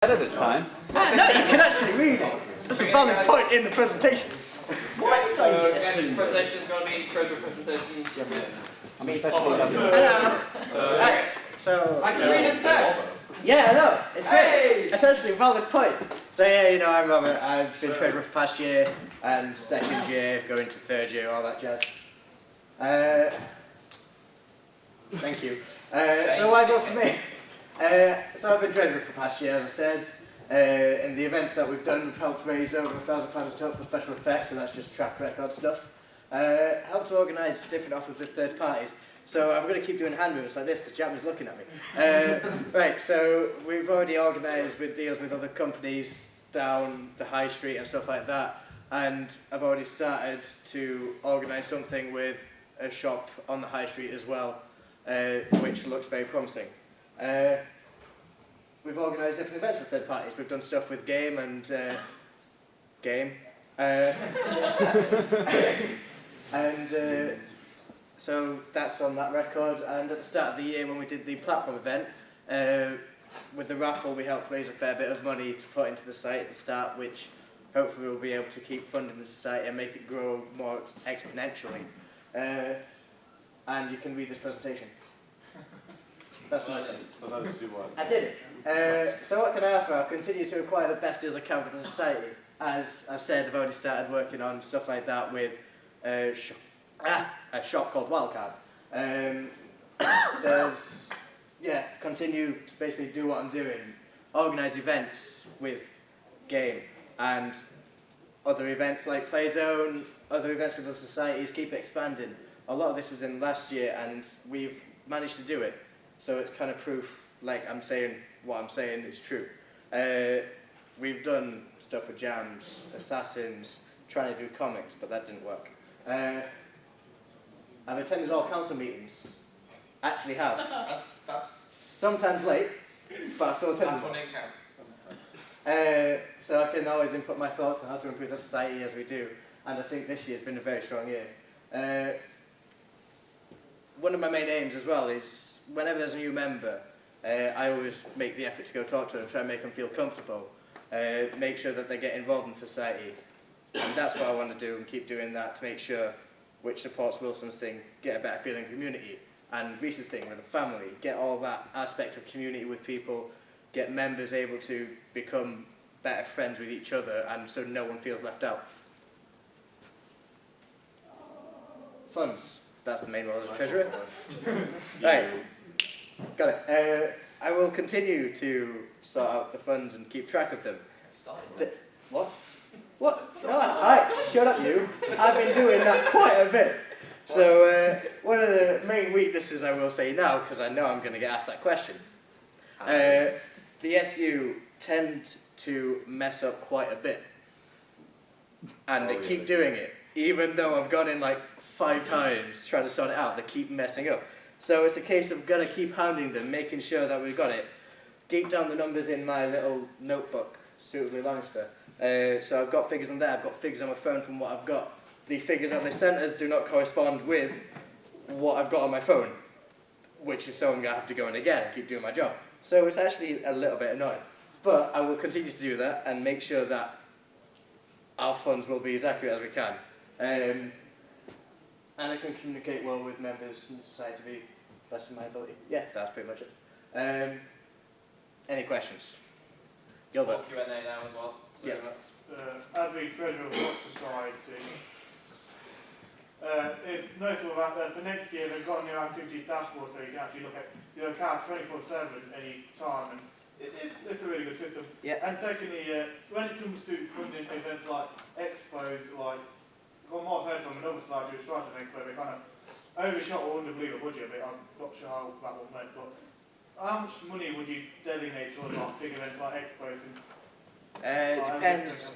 Better this time. Ah, no, you can actually read it. That's a valid point in the presentation. Right, so this presentation is going to be treasure presentation. I'm especially loving it. Hello. So I can read his text. yeah, I know. It's great. Hey! Essentially, a valid point. So yeah, you know, I'm Robert. I've been treasurer for past year and second year, going to third year, all that jazz. Thank you. So why go for me? So I've been treasurer for past year, as I said. In the events that we've done, we've helped raise over £1,000 a top for special effects, so that's just track record stuff. Helped to organise different offers with third parties. So I'm going to keep doing hand movements like this because Chapman's looking at me. Right, so we've already organised with deals with other companies down the high street and stuff like that. And I've already started to organise something with a shop on the high street as well, which looks very promising. We've organised different events with third parties. We've done stuff with Game and Game. So that's on that record. And at the start of the year when we did the platform event, with the raffle we helped raise a fair bit of money to put into the site at the start, which hopefully we'll be able to keep funding the society and make it grow more exponentially. And you can read this presentation. That's nice. I did it. So what can I offer? I'll continue to acquire the best deals I can for the society. As I've said, I've already started working on stuff like that with a shop called Wildcard. Continue to basically do what I'm doing. Organise events with Game and other events like Playzone, other events with the societies, keep expanding. A lot of this was in last year and we've managed to do it. So it's kind of proof, like I'm saying, what I'm saying is true. We've done stuff with Jams, Assassins, trying to do comics, but that didn't work. I've attended all council meetings. Actually have. That's Sometimes late, but I still attend that's them. one in count. So I can always input my thoughts on how to improve the society as we do. And I think this year's been a very strong year. One of my main aims as well is whenever there's a new member, I always make the effort to go talk to them, try and make them feel comfortable, make sure that they get involved in society. And that's what I want to do and keep doing that to make sure which supports Wilson's thing, get a better feeling community, and Reese's thing with the family, get all that aspect of community with people, get members able to become better friends with each other and so no one feels left out. Funds. That's the main role as a treasurer. Right, got it. I will continue to sort out the funds and keep track of them. What? What? No, alright, shut up you. I've been doing that quite a bit. So one of the main weaknesses I will say now, because I know I'm going to get asked that question, the SU tend to mess up quite a bit. And they keep doing it, even though I've gone in like 5 times trying to sort it out, they keep messing up. So it's a case of gonna keep hounding them, making sure that we've got it. Deep down the numbers in my little notebook, suitably Lannister. So I've got figures on there, I've got figures on my phone from what I've got. The figures that they sent us do not correspond with what I've got on my phone, which is so I'm gonna have to go in again and keep doing my job. So it's actually a little bit annoying. But I will continue to do that and make sure that our funds will be as accurate as we can. And I can communicate well with members in society to be best of my ability. Yeah, that's pretty much it. Any questions? Gilbert? Q&A now as well. So Yeah. As the treasurer of Watch Society, it's notable that for next year they've got a new activity dashboard so you can actually look at your account 24/7 any time, and it's a really good system. Yeah. And secondly, when it comes to funding events like expos, like from what I've heard from another society who's trying to make where they kind of overshot or underblew the budget a bit, I'm not sure how that was meant, but how much money would you designate towards like big events like expos? Depends.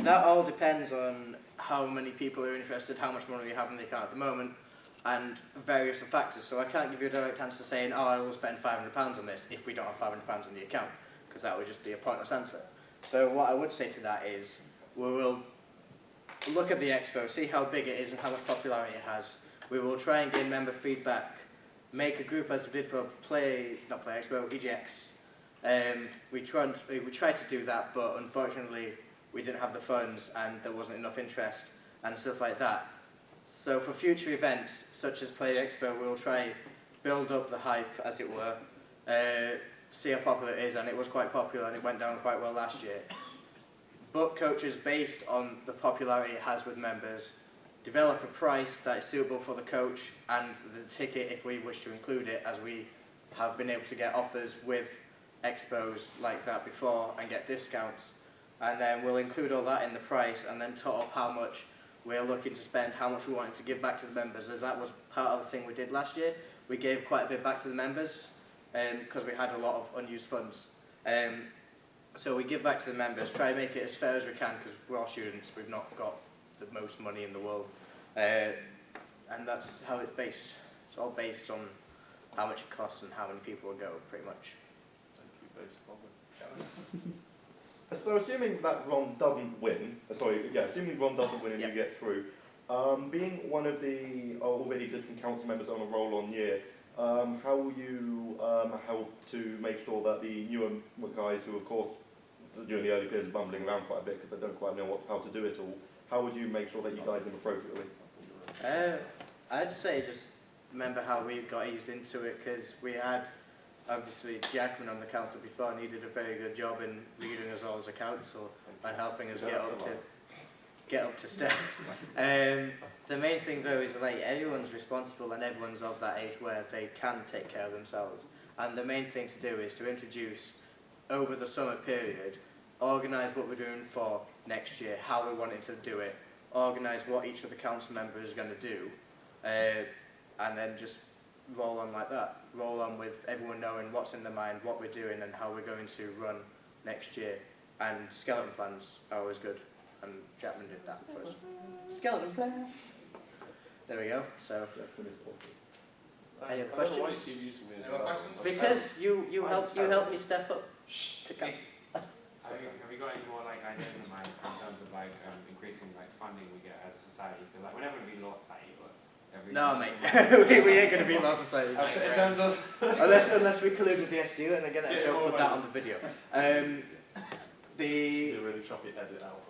That all depends on how many people are interested, how much money we have in the account at the moment, and various factors. So I can't give you a direct answer saying, oh, I will spend £500 on this if we don't have £500 in the account, because that would just be a pointless answer. So what I would say to that is, we will look at the expo, see how big it is and how much popularity it has. We will try and gain member feedback, make a group as we did for EGX, We tried to do that, but unfortunately we didn't have the funds and there wasn't enough interest and stuff like that. So for future events, such as Play Expo, we'll try build up the hype, as it were, see how popular it is, and it was quite popular and it went down quite well last year. Book coaches based on the popularity it has with members, develop a price that is suitable for the coach and the ticket if we wish to include it, as we have been able to get offers with expos like that before and get discounts. And then we'll include all that in the price and then tot up how much we're looking to spend, how much we wanted to give back to the members, as that was part of the thing we did last year. We gave quite a bit back to the members because we had a lot of unused funds. So we give back to the members, try and make it as fair as we can, because we're all students, we've not got the most money in the world. And that's how it's based. It's all based on how much it costs and how many people will go, pretty much. So assuming that Ron doesn't win, assuming Ron doesn't win and you get through, being one of the already existing council members on a roll-on year, how will you help to make sure that the newer guys who, of course, during the early periods are bumbling around quite a bit because they don't quite know how to do it all, how would you make sure that you guide them appropriately? I'd say just remember how we got eased into it, because we had, obviously, Jackman on the council before, and he did a very good job in leading us all as a council and helping us get up to step. The main thing though is like everyone's responsible and everyone's of that age where they can take care of themselves. And the main thing to do is to introduce over the summer period, organise what we're doing for next year, how we wanted to do it, organise what each of the council members is going to do, and then just roll on like that. Roll on with everyone knowing what's in their mind, what we're doing and how we're going to run next year. And skeleton plans are always good, and Chapman did that for us. Skeleton plan. There we go. So, any other questions? Because you helped me step up. Have you got any more like ideas in mind in terms of like increasing like funding we get as a society? Because like we're never going to be lost society, but no, mate, we ain't going to be lost society. in terms of unless we collude with the SU and again don't put that on the video. The really choppy edit out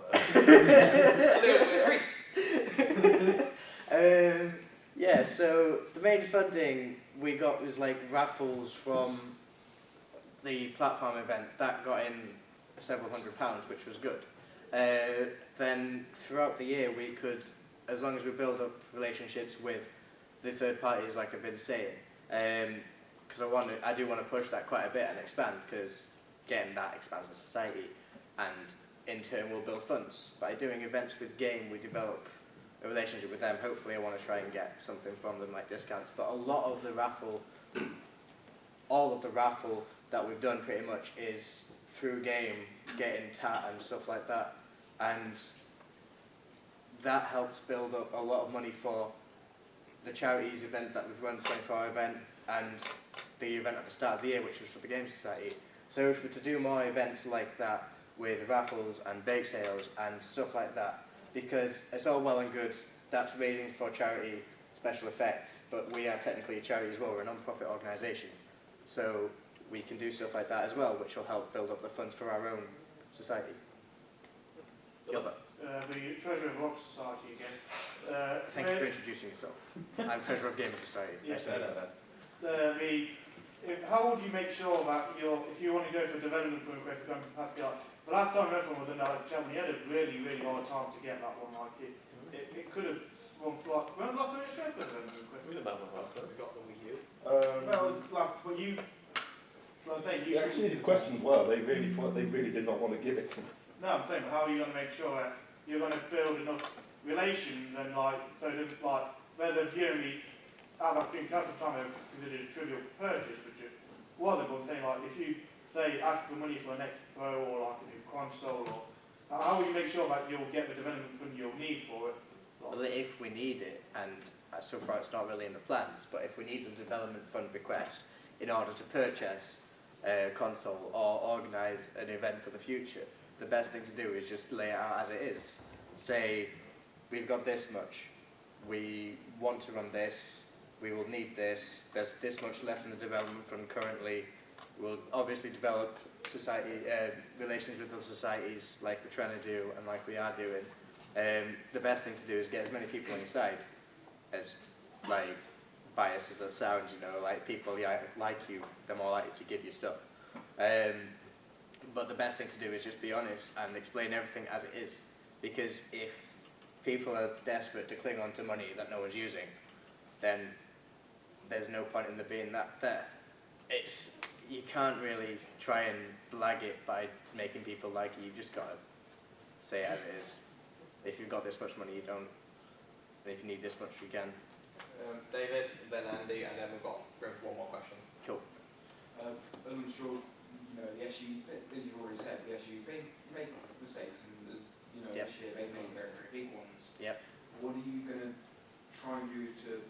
there. Yeah, so the main funding we got was like raffles from the platform event that got in several £100s, which was good. Then throughout the year we could, as long as we build up relationships with the third parties, like I've been saying, because I do want to push that quite a bit and expand, because getting that expands the society, and in turn we'll build funds. By doing events with Game, we develop a relationship with them. Hopefully I want to try and get something from them, like discounts. But a lot of the raffle, all of the raffle that we've done pretty much is through Game, getting TAT and stuff like that. And that helps build up a lot of money for the charities event that we've run, the 24-hour event, and the event at the start of the year, which was for the Game Society. So if we're to do more events like that with raffles and bake sales and stuff like that, because it's all well and good, that's raising for charity special effects, but we are technically a charity as well, we're a non-profit organisation. So we can do stuff like that as well, which will help build up the funds for our own society. Gilbert. The Treasurer of Rock Society again. Thank you for introducing yourself. I'm Treasurer of Gaming Society. Yes, how would you make sure that if you want to go for development for request, going to pass the art? The last time I went from was in Germany, you had a really, really hard time to get that one. Like it could have gone like. When was the last time you tried for development request? We got the Wii U. But you. So I'm saying actually, the questions were they really did not want to give it to me. No, I'm saying, but how are you going to make sure that you're going to build enough relations and like so that like whether you only out of being council time they considered a trivial purchase, which it wasn't, but I'm saying like if you say ask for money for an expo or like a new console, or how will you make sure that you'll get the development fund you'll need for it? Well, if we need it, and so far it's not really in the plans, but if we need a development fund request in order to purchase a console or organise an event for the future, the best thing to do is just lay it out as it is. Say, we've got this much, we want to run this, we will need this, there's this much left in the development fund currently, We'll obviously develop society relations with other societies like we're trying to do and like we are doing. The best thing to do is get as many people on your side, as like biased as that sounds, you know, like people like you, they're more likely to give you stuff. But the best thing to do is just be honest and explain everything as it is. Because if people are desperate to cling on to money that no one's using, then there's no point in there being that there. You can't really try and blag it by making people like you. You've just got to say it as it is. If you've got this much money, you don't. And if you need this much, you can. David, then Andy, and then we've got room for one more question. Cool. I'm sure, you know, the SU, as you've already said, the SU make mistakes, and as you know, Yep. this year they've made very, very big ones. Yep. What are you going to try and do to?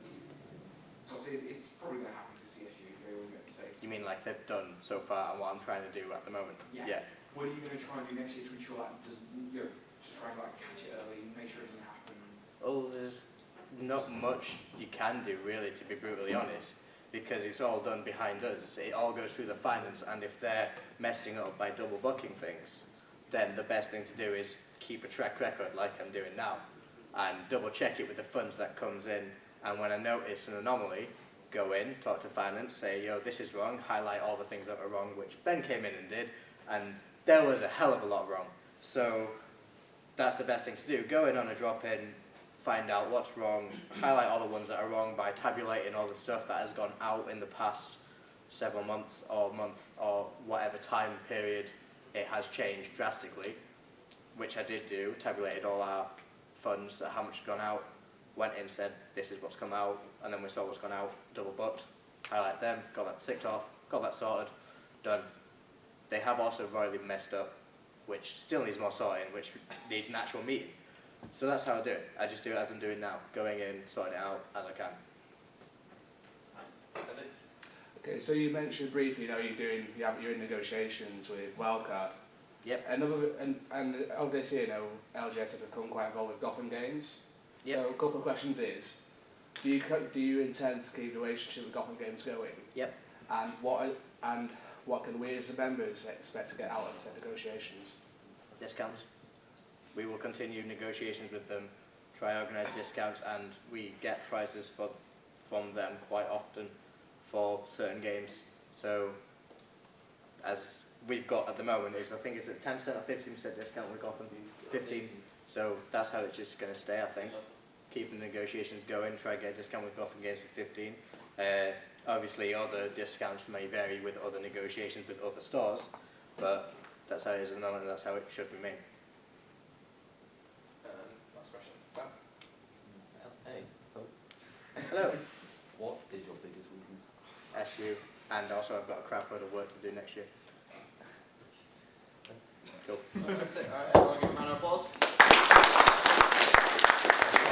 So it's probably going to happen to CSU if they all make mistakes. You mean like they've done so far and what I'm trying to do at the moment? Yeah. What are you going to try and do next year to ensure that doesn't, you know, to try and like catch it early, make sure it doesn't happen? Well, there's not much you can do really, to be brutally honest, because it's all done behind us. It all goes through the finance, and if they're messing up by double booking things, then the best thing to do is keep a track record like I'm doing now, and double check it with the funds that comes in. And when I notice an anomaly, go in, talk to finance, say, yo, this is wrong, highlight all the things that were wrong, which Ben came in and did, and there was a hell of a lot wrong. So that's the best thing to do. Go in on a drop-in, find out what's wrong, highlight all the ones that are wrong by tabulating all the stuff that has gone out in the past several months or month or whatever time period it has changed drastically, which I did do, tabulated all our funds, how much had gone out, went in, said, this is what's come out, and then we saw what's gone out, double booked, highlight them, got that ticked off, got that sorted, done. They have also royally messed up, which still needs more sorting, which needs an actual meeting. So that's how I do it. I just do it as I'm doing now, going in, sorting it out as I can. Andy? Okay, so you mentioned briefly, you know, you're in negotiations with Wildcard. Yep. And over this year, you know, LGS have become quite involved with Gotham Games. Yep. So a couple of questions is, do you intend to keep the relationship with Gotham Games going? Yep. And what can we as the members expect to get out of these negotiations? Discounts. We will continue negotiations with them, try organise discounts, and we get prizes from them quite often for certain games. So, as we've got at the moment is, I think it's a 10% or 15% discount with Gotham. 15. So that's how it's just going to stay, I think. Keep the negotiations going, try to get a discount with Gotham Games for 15. Obviously, other discounts may vary with other negotiations with other stores, but that's how it is at the moment, and that's how it should remain. Last question. Sam? Hey, Hello. what is your biggest weakness? SU, and also I've got a crap load of work to do next year. Cool. That's it. All right, everyone give a round of applause.